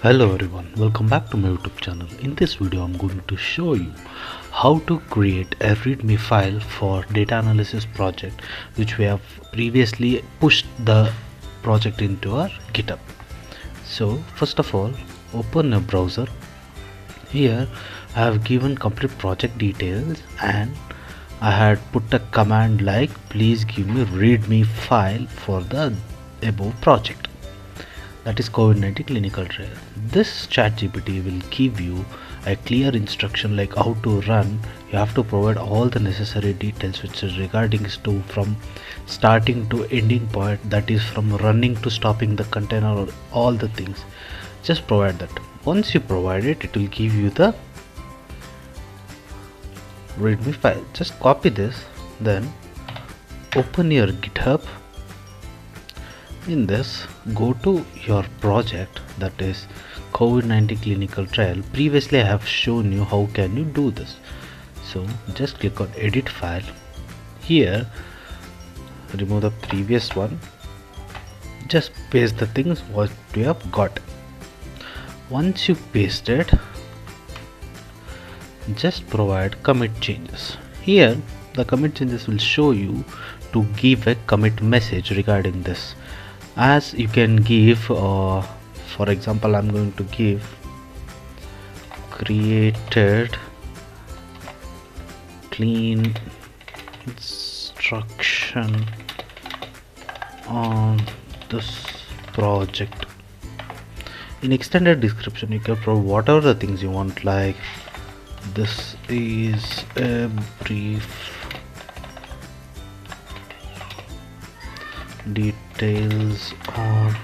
Hello everyone, welcome back to my YouTube channel. In this video I'm going to show you how to create a readme file for data analysis project which we have previously pushed the project into our GitHub. So first of all, open a browser. Here I have given complete project details and I had put a command like please give me readme file for the above project, that is COVID-19 clinical trial. This ChatGPT will give you a clear instruction like how to run. You have to provide all the necessary details which is regarding to from starting to ending point, that is from running to stopping the container or all the things. Just provide that. Once you provide it, it will give you the readme file. Just copy this, then open your GitHub. In this, go to your project, that is COVID-19 clinical trial. Previously I have shown you how can you do this. So just click on edit file. Here remove the previous one, just paste the things what we have got. Once you paste it, just provide commit changes. Here the commit changes will show you to give a commit message regarding this, as you can give for example I'm going to give created clean instruction on this project. In extended description you can provide whatever the things you want, like this is a brief details on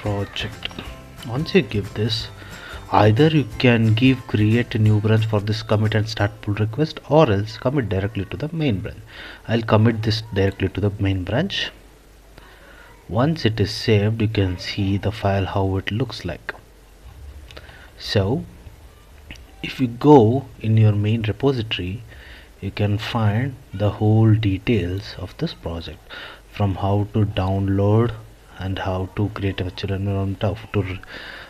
project. Once you give this, either you can give create a new branch for this commit and start pull request, or else commit directly to the main branch. I'll commit this directly to the main branch. Once it is saved, you can see the file how it looks like. So if you go in your main repository, you can find the whole details of this project, from how to download and how to create a virtual environment, how to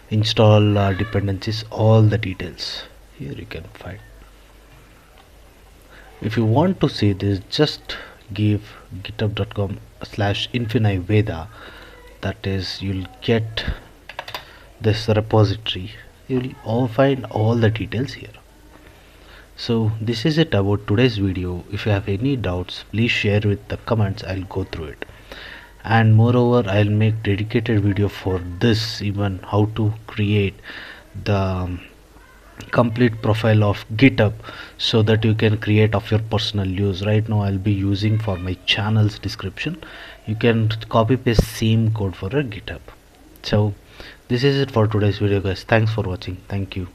install dependencies, all the details here you can find. If you want to see this, just give github.com/infiniveda, that is you'll get this repository. You'll all find all the details here. So this is it about today's video. If you have any doubts, please share with the comments. I'll go through it, and moreover I'll make dedicated video for this, even how to create the complete profile of GitHub so that you can create of your personal use. Right now I'll be using for my channel's description. You can copy paste same code for a GitHub. So this is it for today's video guys. Thanks for watching. Thank you.